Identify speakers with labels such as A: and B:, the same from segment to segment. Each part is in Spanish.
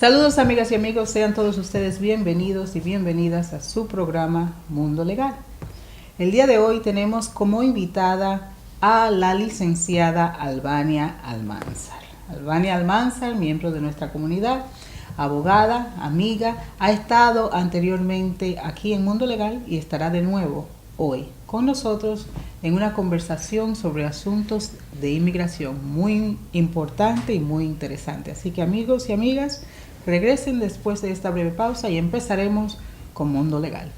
A: Saludos amigas y amigos, sean todos ustedes bienvenidos y bienvenidas a su programa Mundo Legal. El día de hoy tenemos como invitada a la licenciada Albania Almanzar. Albania Almanzar, miembro de nuestra comunidad, abogada, amiga, ha estado anteriormente aquí en Mundo Legal y estará de nuevo hoy con nosotros en una conversación sobre asuntos de inmigración muy importante y muy interesante. Así que amigos y amigas, regresen después de esta breve pausa y empezaremos con Mundo Legal.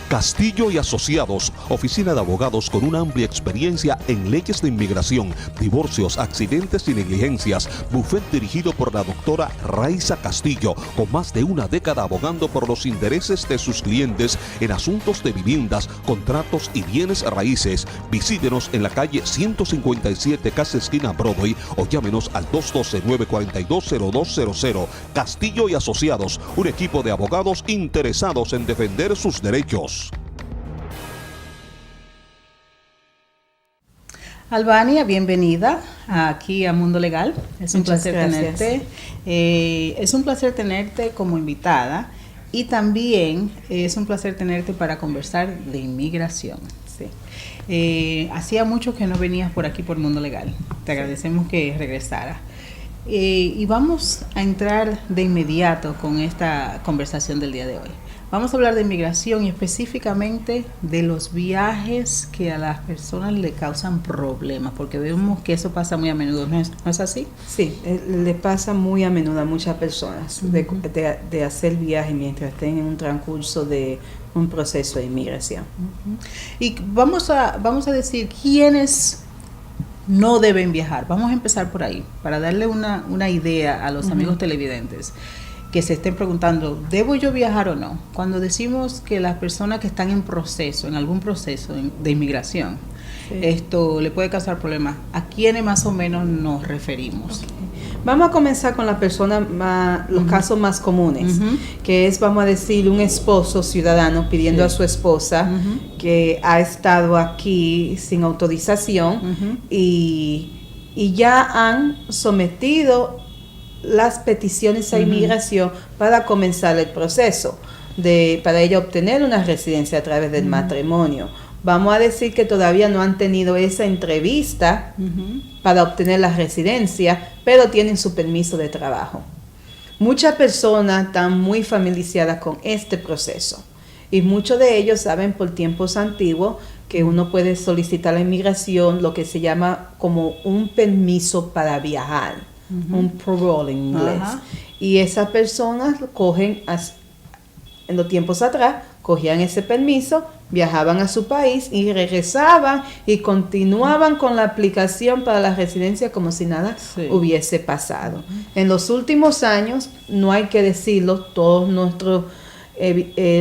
B: Castillo y Asociados, oficina de abogados con una amplia experiencia en leyes de inmigración, divorcios, accidentes y negligencias. Bufet dirigido por la doctora Raiza Castillo, con más de una década abogando por los intereses de sus clientes en asuntos de viviendas, contratos y bienes raíces. Visítenos en la calle 157, casi esquina Broadway, o llámenos al 212-942-0200. Castillo y Asociados, un equipo de abogados interesados en defender sus derechos.
A: Albania, bienvenida aquí a Mundo Legal. Es un placer tenerte. Es un placer tenerte como invitada y también es un placer tenerte para conversar de inmigración. Sí. Hacía mucho que no venías por aquí por Mundo Legal. Te agradecemos que regresaras. Y vamos a entrar de inmediato con esta conversación del día de hoy. Vamos a hablar de inmigración y específicamente de los viajes que a las personas le causan problemas, porque vemos que eso pasa muy a menudo, ¿no es así?
C: Sí, le pasa muy a menudo a muchas personas de hacer viajes mientras estén en un transcurso de un proceso de inmigración.
A: Y vamos a decir quiénes no deben viajar. Vamos a empezar por ahí, para darle una idea a los amigos televidentes que se estén preguntando, ¿debo yo viajar o no? Cuando decimos que las personas que están en algún proceso de inmigración, sí, esto le puede causar problemas, ¿a quiénes más o menos nos referimos?
C: Okay. Vamos a comenzar con las personas los casos más comunes, que es, vamos a decir, un esposo ciudadano pidiendo a su esposa que ha estado aquí sin autorización y ya han sometido las peticiones a inmigración para comenzar el proceso para ella obtener una residencia a través del matrimonio. Vamos a decir que todavía no han tenido esa entrevista para obtener la residencia, pero tienen su permiso de trabajo. Muchas personas están muy familiarizadas con este proceso y muchos de ellos saben por tiempos antiguos que uno puede solicitar la inmigración, lo que se llama como un permiso para viajar. Un parole en inglés. Y esas personas cogen, en los tiempos atrás, cogían ese permiso, viajaban a su país y regresaban y continuaban con la aplicación para la residencia como si nada hubiese pasado. En los últimos años, no hay que decirlo, todos nuestros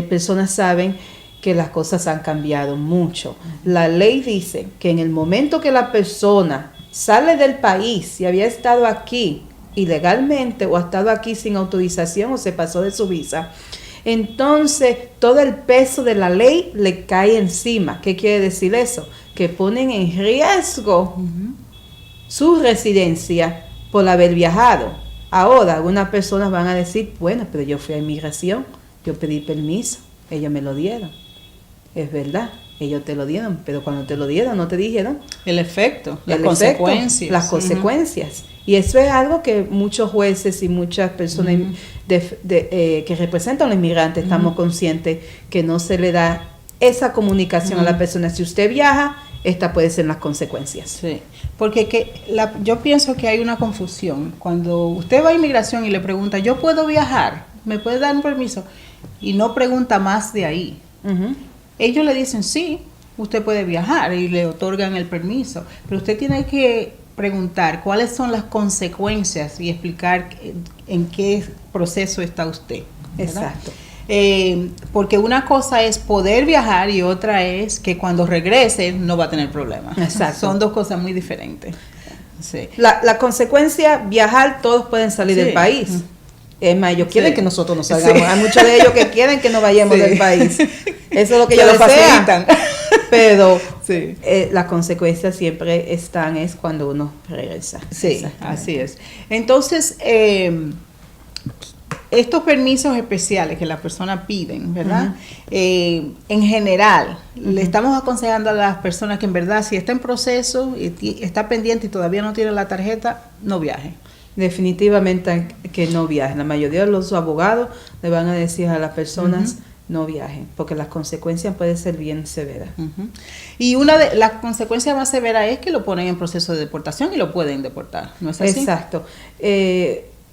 C: personas saben que las cosas han cambiado mucho. La ley dice que en el momento que la persona sale del país y había estado aquí ilegalmente o ha estado aquí sin autorización o se pasó de su visa, entonces todo el peso de la ley le cae encima. ¿Qué quiere decir eso? Que ponen en riesgo su residencia por haber viajado. Ahora, algunas personas van a decir, bueno, pero yo fui a inmigración, yo pedí permiso, ellos me lo dieron. Es verdad. Ellos te lo dieron, pero cuando te lo dieron no te dijeron
A: el efecto, las consecuencias.
C: Las consecuencias. Y eso es algo que muchos jueces y muchas personas que representan a los inmigrantes estamos conscientes que no se le da esa comunicación a la persona. Si usted viaja, estas pueden ser las consecuencias.
A: Sí, porque yo pienso que hay una confusión. Cuando usted va a inmigración y le pregunta, ¿yo puedo viajar? ¿Me puede dar un permiso? Y no pregunta más de ahí. Ellos le dicen, sí, usted puede viajar y le otorgan el permiso, pero usted tiene que preguntar cuáles son las consecuencias y explicar en qué proceso está usted, ¿verdad?
C: Exacto.
A: Porque una cosa es poder viajar y otra es que cuando regrese no va a tener problemas.
C: Exacto.
A: Son dos cosas muy diferentes. Sí.
C: La consecuencia, viajar, todos pueden salir del país. Es más, ellos quieren
A: Sí.
C: que nosotros nos salgamos.
A: Sí.
C: Hay muchos de ellos que quieren que nos vayamos
A: Sí.
C: del país. Eso es lo que
A: Que
C: ellos
A: lo
C: desean.
A: facilitan.
C: Pero
A: Sí.
C: las consecuencias siempre están es cuando uno regresa.
A: Sí,
C: Exactamente.
A: así es. Entonces, estos permisos especiales que las personas piden, ¿verdad? En general, le estamos aconsejando a las personas que en verdad, si está en proceso y está pendiente y todavía no tiene la tarjeta, no viaje.
C: Definitivamente que no viajen. La mayoría de los abogados le van a decir a las personas no viajen, porque las consecuencias pueden ser bien severas.
A: Ujú. Y una de las consecuencias más severas es que lo ponen en proceso de deportación y lo pueden deportar, ¿no es así?
C: Exacto.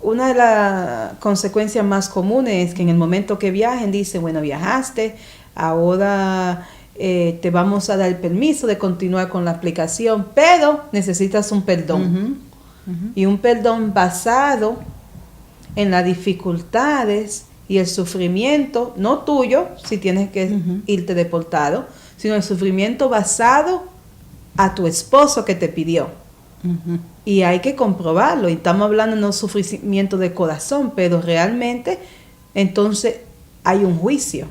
C: Una de las consecuencias más comunes es que en el momento que viajen dicen, bueno, viajaste, ahora te vamos a dar el permiso de continuar con la aplicación, pero necesitas un perdón. Y un perdón basado en las dificultades y el sufrimiento, no tuyo, si tienes que irte deportado, sino el sufrimiento basado a tu esposo que te pidió. Y hay que comprobarlo, y estamos hablando de un sufrimiento de corazón, pero realmente entonces hay un juicio.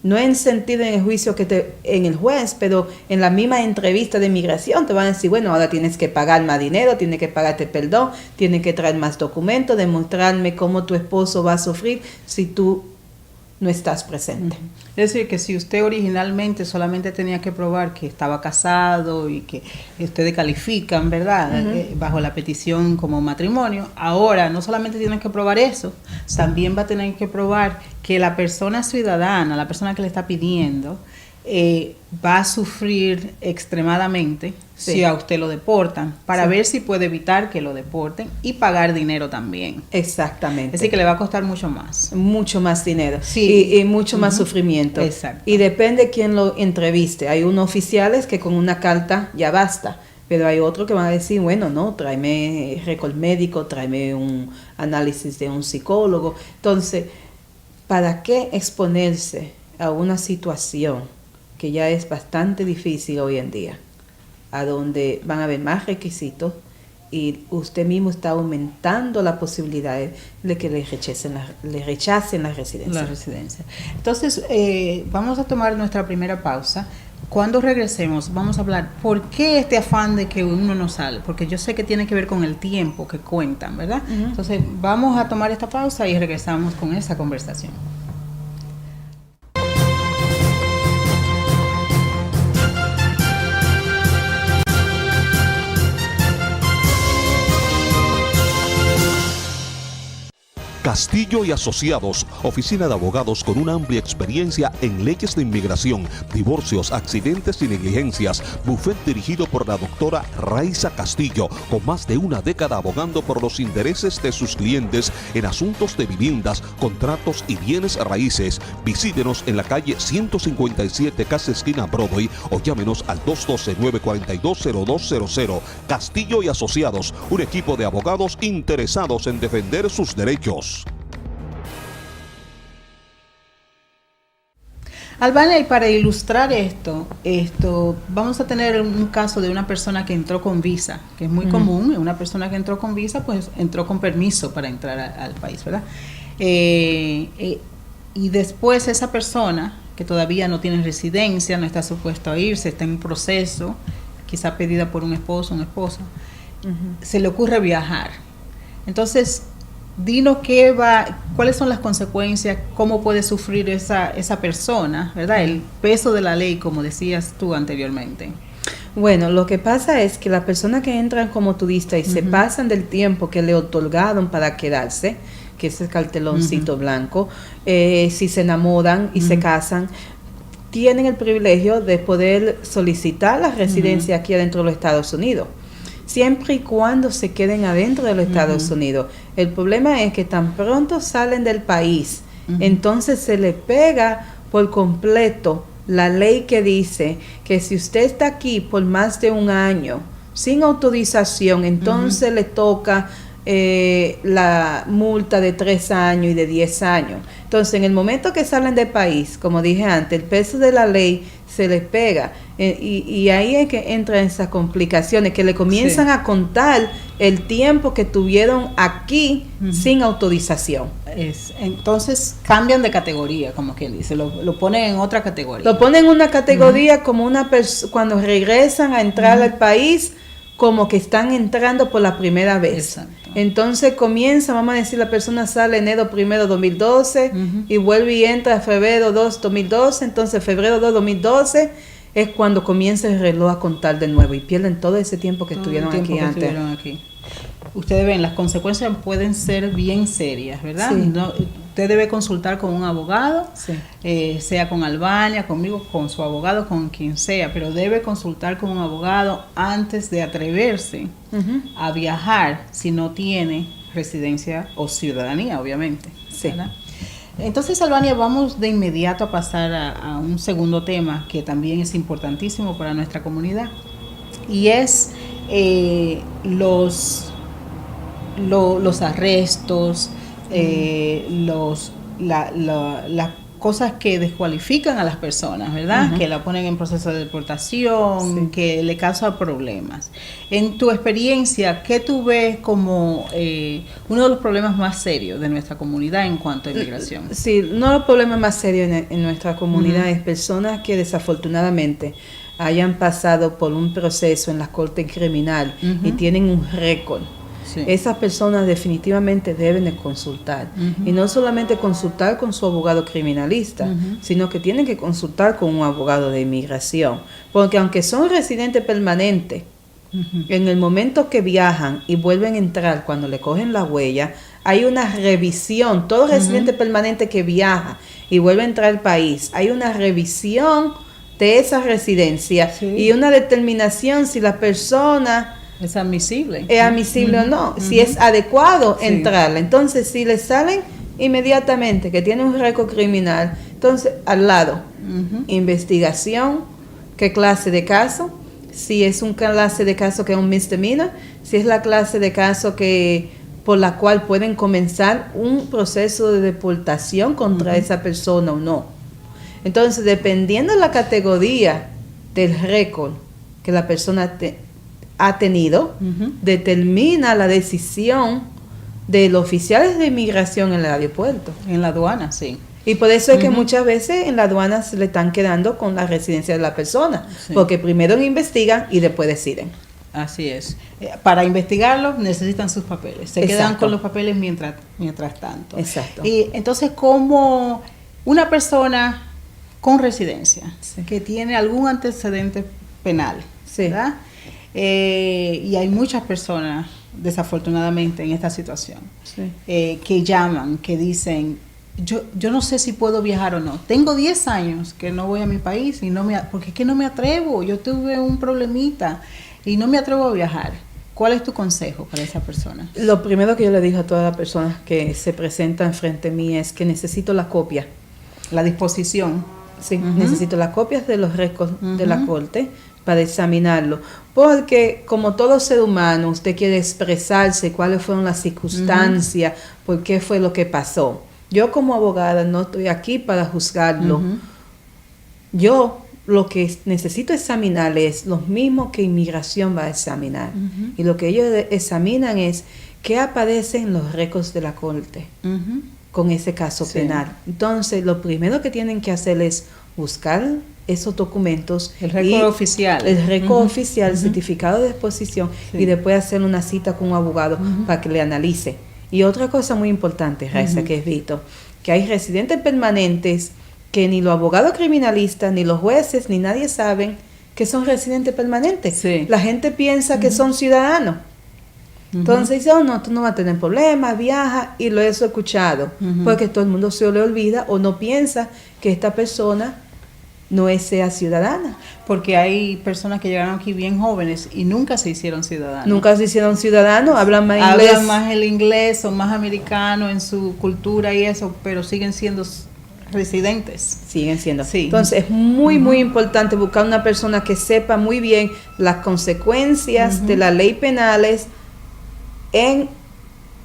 C: No en sentido en el juicio en el juez, pero en la misma entrevista de migración te van a decir, bueno, ahora tienes que pagar más dinero, tienes que pagarte perdón, tienes que traer más documentos, demostrarme cómo tu esposo va a sufrir si tú no estás presente.
A: Es decir, que si usted originalmente solamente tenía que probar que estaba casado y que ustedes califican, ¿verdad? Bajo la petición como matrimonio, ahora no solamente tienen que probar eso, también va a tener que probar que la persona ciudadana, la persona que le está pidiendo, va a sufrir extremadamente si a usted lo deportan, para ver si puede evitar que lo deporten y pagar dinero también.
C: Exactamente.
A: Es decir, que le va a costar mucho más.
C: Mucho más dinero.
A: Sí.
C: Y mucho más sufrimiento.
A: Exacto.
C: Y depende de quién lo entreviste. Hay unos oficiales que con una carta ya basta, pero hay otros que van a decir, bueno, no, tráeme récord médico, tráeme un análisis de un psicólogo. Entonces, ¿para qué exponerse a una situación que ya es bastante difícil hoy en día, a donde van a haber más requisitos y usted mismo está aumentando la posibilidad de que le rechacen la residencia?
A: La residencia. Entonces, vamos a tomar nuestra primera pausa. Cuando regresemos, vamos a hablar por qué este afán de que uno no sale, porque yo sé que tiene que ver con el tiempo que cuentan, ¿verdad? Entonces, vamos a tomar esta pausa y regresamos con esa conversación.
B: Castillo y Asociados, oficina de abogados con una amplia experiencia en leyes de inmigración, divorcios, accidentes y negligencias. Bufet dirigido por la doctora Raiza Castillo, con más de una década abogando por los intereses de sus clientes en asuntos de viviendas, contratos y bienes raíces. Visítenos en la calle 157, casi esquina Broadway, o llámenos al 212-942-0200. Castillo y Asociados, un equipo de abogados interesados en defender sus derechos.
A: Albania, y para ilustrar esto, vamos a tener un caso de una persona que entró con visa, que es muy común. Una persona que entró con visa, pues entró con permiso para entrar al país, ¿verdad? Y después esa persona, que todavía no tiene residencia, no está supuesto a irse, está en proceso, quizá pedida por un esposo, una esposa, se le ocurre viajar. Entonces, dinos cuáles son las consecuencias, cómo puede sufrir esa persona, ¿verdad? El peso de la ley, como decías tú anteriormente.
C: Bueno, lo que pasa es que las personas que entran como turistas y se pasan del tiempo que le otorgaron para quedarse, que es el carteloncito blanco, si se enamoran y se casan, tienen el privilegio de poder solicitar la residencia aquí adentro de los Estados Unidos, siempre y cuando se queden adentro de los Estados Unidos. El problema es que tan pronto salen del país, entonces se le pega por completo la ley que dice que si usted está aquí por más de un año sin autorización, entonces le toca la multa de 3 años y de 10 años. Entonces, en el momento que salen del país, como dije antes, el peso de la ley se les pega. Y ahí es que entran esas complicaciones, que le comienzan a contar el tiempo que tuvieron aquí sin autorización.
A: Entonces cambian de categoría, como quien dice, lo ponen en otra categoría.
C: Lo ponen en una categoría como cuando regresan a entrar al país, como que están entrando por la primera vez.
A: Exacto.
C: Entonces comienza, vamos a decir, la persona sale enero 1, 2012 y vuelve y entra febrero 2, 2012. Entonces febrero 2, 2012 es cuando comienza el reloj a contar de nuevo y pierden todo ese tiempo que estuvieron aquí antes.
A: Ustedes ven, las consecuencias pueden ser bien serias, ¿verdad?
C: Sí.
A: No, usted debe consultar con un abogado,
C: Sí.
A: sea con Albania, conmigo, con su abogado, con quien sea, pero debe consultar con un abogado antes de atreverse a viajar si no tiene residencia o ciudadanía, obviamente.
C: Sí.
A: ¿Verdad? Entonces, Albania, vamos de inmediato a pasar a un segundo tema que también es importantísimo para nuestra comunidad, y es los arrestos, las cosas que descualifican a las personas, ¿verdad? Que la ponen en proceso de deportación, que le causa problemas. En tu experiencia, ¿qué tú ves como uno de los problemas más serios de nuestra comunidad en cuanto a inmigración?
C: Sí, uno de los problemas más serios en nuestra comunidad es personas que desafortunadamente hayan pasado por un proceso en la corte criminal y tienen un récord. Sí. Esas personas definitivamente deben de consultar. Y no solamente consultar con su abogado criminalista, sino que tienen que consultar con un abogado de inmigración. Porque aunque son residentes permanentes, en el momento que viajan y vuelven a entrar, cuando le cogen la huella, hay una revisión. Todo residente permanente que viaja y vuelve a entrar al país, hay una revisión de esa residencia y una determinación si la persona
A: es admisible.
C: Es admisible o no, si es adecuado entrarla. Entonces, si le salen inmediatamente que tiene un récord criminal, entonces al lado, investigación, qué clase de caso, si es un clase de caso que es un misdemeanor, si es la clase de caso que por la cual pueden comenzar un proceso de deportación contra esa persona o no. Entonces, dependiendo de la categoría del récord que la persona ha tenido, determina la decisión de los oficiales de inmigración en el aeropuerto.
A: En la aduana, sí.
C: Y por eso es que muchas veces en la aduana se le están quedando con la residencia de la persona, porque primero investigan y después deciden.
A: Así es. Para investigarlo necesitan sus papeles. Se quedan con los papeles mientras tanto.
C: Exacto.
A: Y entonces, como una persona con residencia que tiene algún antecedente penal, ¿verdad? Y hay muchas personas desafortunadamente en esta situación que llaman, que dicen, yo no sé si puedo viajar o no, tengo 10 años que no voy a mi país y porque es que no me atrevo, yo tuve un problemita y no me atrevo a viajar. ¿Cuál es tu consejo para esa persona? Lo
C: primero que yo le digo a todas las personas que se presentan frente a mí es que necesito la copia,
A: la disposición.
C: Sí, necesito las copias de los récords de la corte para examinarlo, porque como todo ser humano usted quiere expresarse cuáles fueron las circunstancias, por qué fue lo que pasó. Yo como abogada no estoy aquí para juzgarlo. Yo lo que necesito examinar es lo mismo que inmigración va a examinar, y lo que ellos examinan es qué aparece en los récords de la corte con ese caso penal. Entonces, lo primero que tienen que hacer es buscar esos documentos.
A: El récord oficial.
C: El récord oficial, certificado de exposición, y después hacer una cita con un abogado para que le analice. Y otra cosa muy importante, Raiza, que he visto, que hay residentes permanentes que ni los abogados criminalistas, ni los jueces, ni nadie saben que son residentes permanentes. Sí. La gente piensa que son ciudadanos. Entonces dice, oh no, tú no vas a tener problemas, viaja, y lo he escuchado, porque todo el mundo se le olvida o no piensa que esta persona no sea ciudadana.
A: Porque hay personas que llegaron aquí bien jóvenes y nunca se hicieron ciudadanos.
C: Nunca se hicieron ciudadanos, hablan más inglés.
A: Hablan más el inglés, son más americanos en su cultura y eso, pero siguen siendo residentes.
C: Siguen siendo. Sí. Entonces es muy, muy importante buscar una persona que sepa muy bien las consecuencias de la ley penales en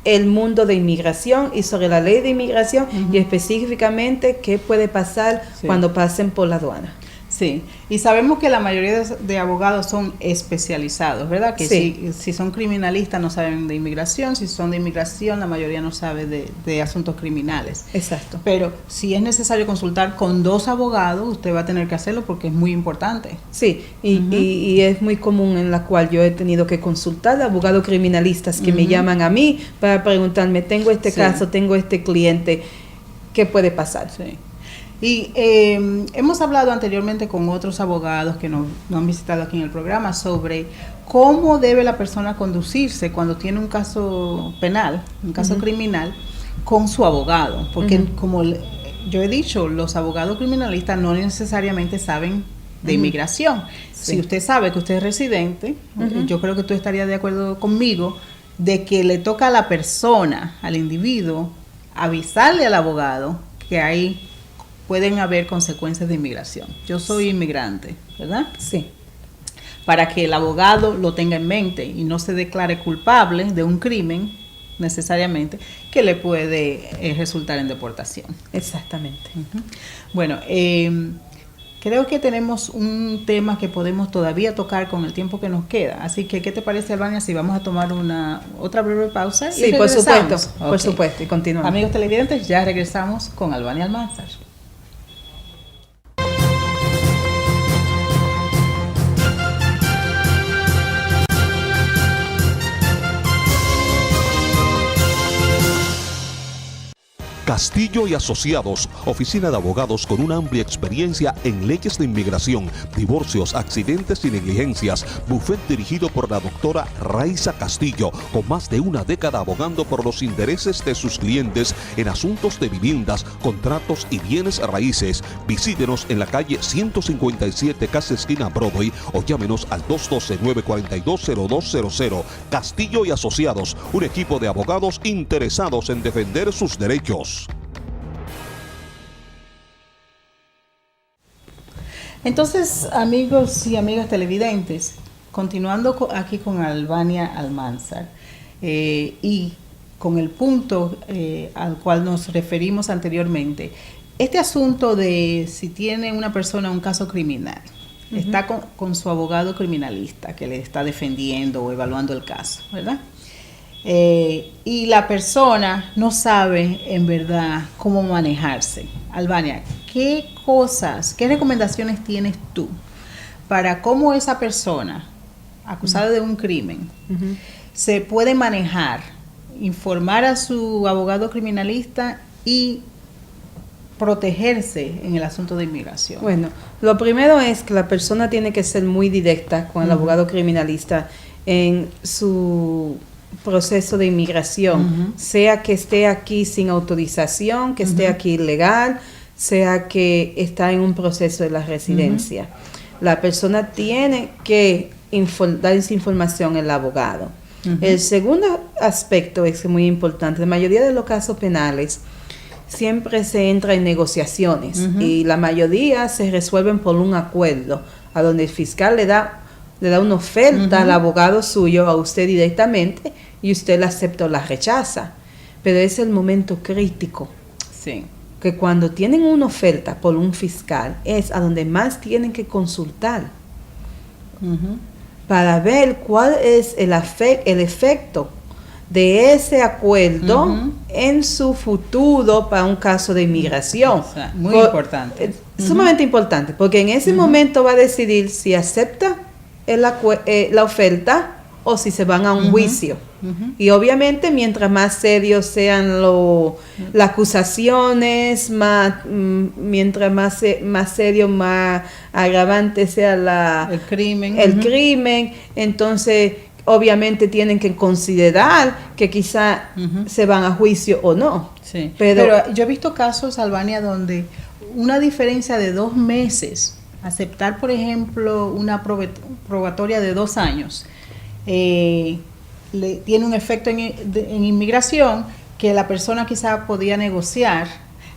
C: el mundo de inmigración y sobre la ley de inmigración y específicamente qué puede pasar cuando pasen por la aduana.
A: Sí, y sabemos que la mayoría de abogados son especializados, ¿verdad? Que
C: Sí.
A: si son criminalistas no saben de inmigración, si son de inmigración la mayoría no sabe de asuntos criminales.
C: Exacto.
A: Pero si es necesario consultar con 2 abogados, usted va a tener que hacerlo porque es muy importante.
C: Sí, y es muy común en la cual yo he tenido que consultar a abogados criminalistas que me llaman a mí para preguntarme, tengo este caso, tengo este cliente, ¿qué puede pasar?
A: Sí. Y hemos hablado anteriormente con otros abogados que nos han visitado aquí en el programa sobre cómo debe la persona conducirse cuando tiene un caso penal, un caso criminal, con su abogado. Porque como yo he dicho, los abogados criminalistas no necesariamente saben de inmigración.
C: Sí.
A: Si usted sabe que usted es residente, yo creo que tú estarías de acuerdo conmigo de que le toca a la persona, al individuo, avisarle al abogado que hay pueden haber consecuencias de inmigración. Yo soy inmigrante, ¿verdad?
C: Sí.
A: Para que el abogado lo tenga en mente y no se declare culpable de un crimen necesariamente que le puede resultar en deportación.
C: Exactamente.
A: Bueno, creo que tenemos un tema que podemos todavía tocar con el tiempo que nos queda. Así que, ¿qué te parece, Albania, si vamos a tomar otra breve pausa?
C: Sí, por supuesto, por
A: Ok.
C: supuesto, y continuamos.
A: Amigos televidentes, ya regresamos con Albania Almanzar.
B: Castillo y Asociados, oficina de abogados con una amplia experiencia en leyes de inmigración, divorcios, accidentes y negligencias. Bufet dirigido por la doctora Raiza Castillo, con más de una década abogando por los intereses de sus clientes en asuntos de viviendas, contratos y bienes raíces. Visítenos en la calle 157, casi esquina Broadway, o llámenos al 212-942-0200. Castillo y Asociados, un equipo de abogados interesados en defender sus derechos.
A: Entonces, amigos y amigas televidentes, continuando aquí con Albania Almanzar y con el punto al cual nos referimos anteriormente, este asunto de si tiene una persona un caso criminal, está con su abogado criminalista que le está defendiendo o evaluando el caso, ¿verdad? Y la persona no sabe en verdad cómo manejarse. Albania, ¿qué recomendaciones tienes tú para cómo esa persona acusada de un crimen se puede manejar, informar a su abogado criminalista y protegerse en el asunto de inmigración?
C: Bueno, lo primero es que la persona tiene que ser muy directa con el abogado criminalista en su proceso de inmigración, sea que esté aquí sin autorización, que esté aquí ilegal, sea que está en un proceso de la residencia. La persona tiene que dar esa información al abogado. El segundo aspecto es muy importante. La mayoría de los casos penales siempre se entra en negociaciones y la mayoría se resuelven por un acuerdo, a donde el fiscal le da una oferta al abogado suyo, a usted directamente, y usted la acepta o la rechaza. Pero es el momento crítico.
A: Sí.
C: Que cuando tienen una oferta por un fiscal, es a donde más tienen que consultar para ver cuál es el efecto de ese acuerdo en su futuro para un caso de inmigración.
A: O sea, muy importante.
C: Sumamente importante, porque en ese momento va a decidir si acepta la oferta o si se van a un juicio. Y obviamente mientras más serios sean las acusaciones, mientras más serio, más agravante sea
A: el crimen,
C: entonces obviamente tienen que considerar que quizá se van a juicio o no.
A: Sí.
C: Pero
A: yo he visto casos, Albania, donde una diferencia de 2 meses, aceptar por ejemplo una probatoria de 2 años, tiene un efecto en inmigración que la persona quizá podía negociar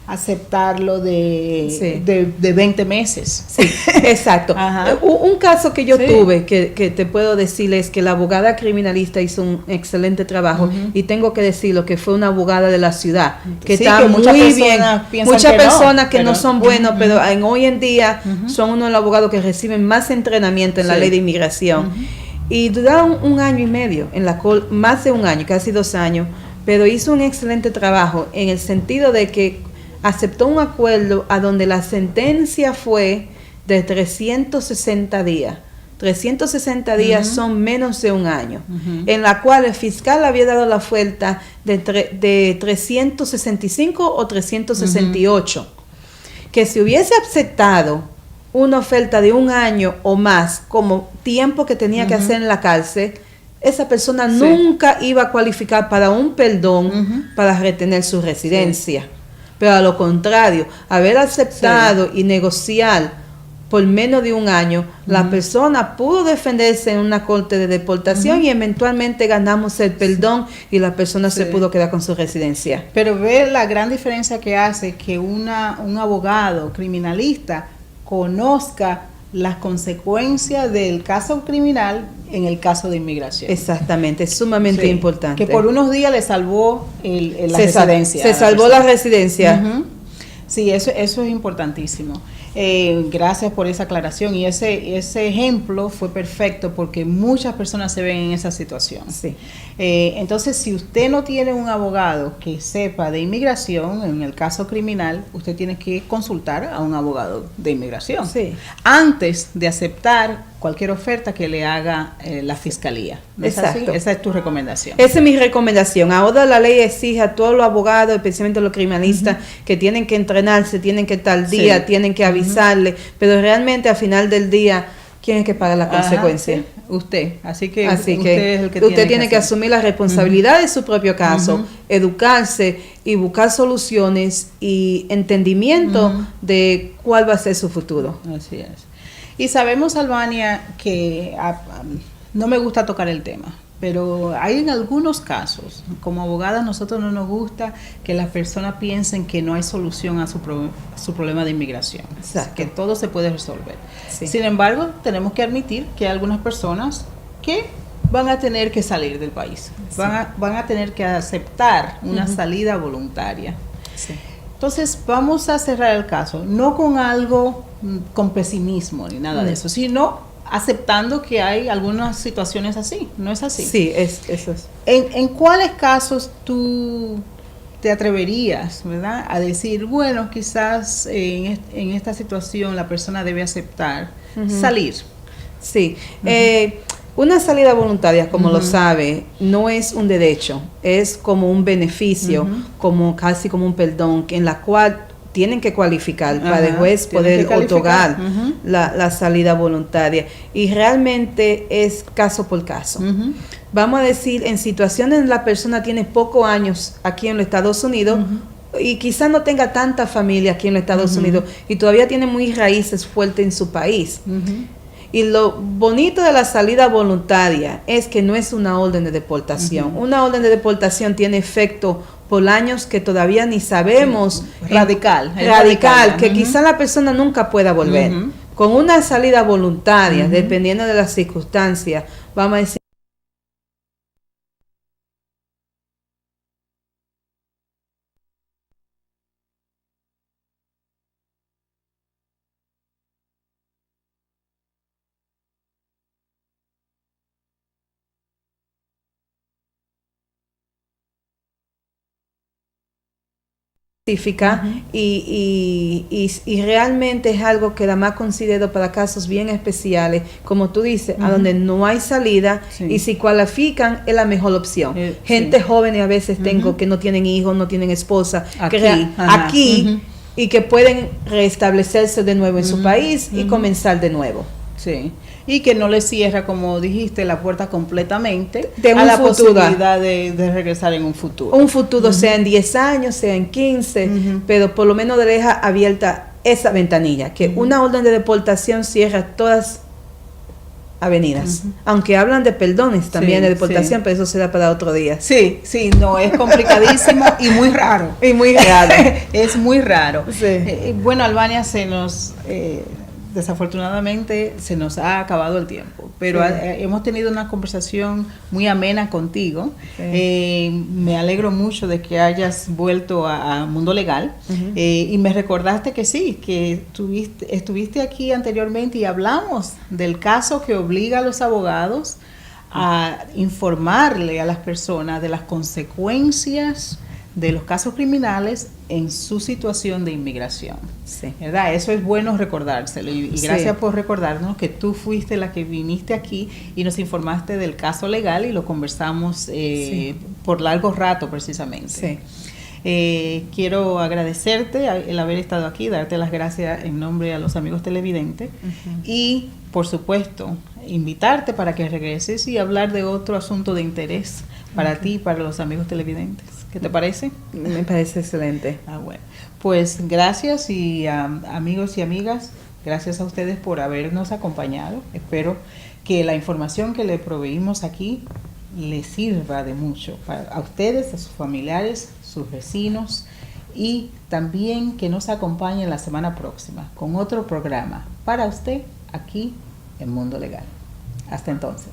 A: aceptarlo
C: Sí.
A: de 20 meses.
C: Sí, exacto. Un caso que yo tuve, que te puedo decir, es que la abogada criminalista hizo un excelente trabajo, y tengo que decirlo, que fue una abogada de la ciudad, que está
A: que
C: muy bien. Muchas personas que no son buenos, pero hoy en día son uno de los abogados que reciben más entrenamiento en la ley de inmigración. Y duraron 1 año y medio, más de 1 año, casi 2 años, pero hizo un excelente trabajo en el sentido de que aceptó un acuerdo a donde la sentencia fue de 360 días. 360 días son menos de 1 año, en la cual el fiscal había dado la oferta de 365 o 368, que si hubiese aceptado una oferta de 1 año o más como tiempo que tenía que hacer en la cárcel, esa persona nunca iba a cualificar para un perdón para retener su residencia. Pero a lo contrario, haber aceptado y negociar por menos de 1 año, la persona pudo defenderse en una corte de deportación y eventualmente ganamos el perdón y la persona se pudo quedar con su residencia.
A: Pero ve la gran diferencia que hace que un abogado criminalista conozca las consecuencias del caso criminal en el caso de inmigración.
C: Exactamente, es sumamente importante.
A: Que por unos días le salvó la residencia.
C: Se salvó la residencia.
A: Sí, eso es importantísimo. Gracias por esa aclaración, y ese ejemplo fue perfecto porque muchas personas se ven en esa situación.
C: Sí.
A: Entonces, si usted no tiene un abogado que sepa de inmigración, en el caso criminal, usted tiene que consultar a un abogado de inmigración antes de aceptar cualquier oferta que le haga la fiscalía. ¿No es así? Esa es tu recomendación.
C: Esa es mi recomendación. Ahora la ley exige a todos los abogados, especialmente los criminalistas, que tienen que entrenarse, tienen que estar al día, tienen que avisarle, pero realmente al final del día, ¿quién es que paga la consecuencia?
A: Usted. Así que usted es el que
C: usted tiene que asumir la responsabilidad de su propio caso, educarse y buscar soluciones y entendimiento de cuál va a ser su futuro.
A: Así es. Y sabemos, Albania, que no me gusta tocar el tema, pero hay en algunos casos, como abogadas, nosotros no nos gusta que las personas piensen que no hay solución a su problema de inmigración, que todo se puede resolver. Sin embargo, tenemos que admitir que hay algunas personas que van a tener que salir del país, van a tener que aceptar una salida voluntaria. Entonces, vamos a cerrar el caso, no con algo, con pesimismo ni nada de eso, sino aceptando que hay algunas situaciones así, ¿no es así?
C: Sí, eso es.
A: ¿En cuáles casos tú te atreverías, verdad, a decir, bueno, quizás en esta situación la persona debe aceptar salir?
C: Sí, una salida voluntaria, como lo sabe, no es un derecho, es como un beneficio, casi como un perdón, en la cual tienen que cualificar para después poder otorgar la salida voluntaria. Y realmente es caso por caso. Vamos a decir, en situaciones en la persona tiene pocos años aquí en los Estados Unidos, y quizás no tenga tanta familia aquí en los Estados Unidos, y todavía tiene muy raíces fuertes en su país. Y lo bonito de la salida voluntaria es que no es una orden de deportación. Una orden de deportación tiene efecto por años que todavía ni sabemos. Radical, que quizá la persona nunca pueda volver. Con una salida voluntaria, dependiendo de las circunstancias, vamos a decir, y realmente es algo que además considero para casos bien especiales, como tú dices, a donde no hay salida, y si cualifican es la mejor opción. Gente joven a veces tengo que no tienen hijos, no tienen esposa, aquí y que pueden restablecerse de nuevo en su país y comenzar de nuevo.
A: Sí, y que no le cierra, como dijiste, la puerta completamente
C: a la
A: posibilidad de regresar en un futuro.
C: Un futuro, sea en 10 años, sea en 15, pero por lo menos deja abierta esa ventanilla, que una orden de deportación cierra todas avenidas. Aunque hablan de perdones también,
A: Sí,
C: de deportación,
A: sí.
C: pero eso será para otro día.
A: Sí, sí, no, es complicadísimo y muy raro.
C: Y muy raro.
A: Es muy raro.
C: Sí.
A: Bueno, Albania, desafortunadamente se nos ha acabado el tiempo, pero
C: Sí.
A: hemos tenido una conversación muy amena contigo.
C: Sí.
A: Me alegro mucho de que hayas vuelto a Mundo Legal.
C: Ujú.
A: Y me recordaste que sí, que estuviste aquí anteriormente y hablamos del caso que obliga a los abogados a informarle a las personas de las consecuencias de los casos criminales en su situación de inmigración.
C: Sí.
A: ¿Verdad? Eso es bueno recordárselo. Y
C: Sí.
A: gracias por recordarnos que tú fuiste la que viniste aquí y nos informaste del caso legal y lo conversamos
C: Sí.
A: por largo rato precisamente.
C: Sí.
A: Quiero agradecerte el haber estado aquí, darte las gracias en nombre a los amigos televidentes y, por supuesto, invitarte para que regreses y hablar de otro asunto de interés para ti y para los amigos televidentes. ¿Qué te parece?
C: Me parece excelente.
A: Bueno, pues gracias y amigos y amigas, gracias a ustedes por habernos acompañado. Espero que la información que le proveímos aquí les sirva de mucho a ustedes, a sus familiares, sus vecinos y también que nos acompañen la semana próxima con otro programa para usted aquí en Mundo Legal. Hasta entonces.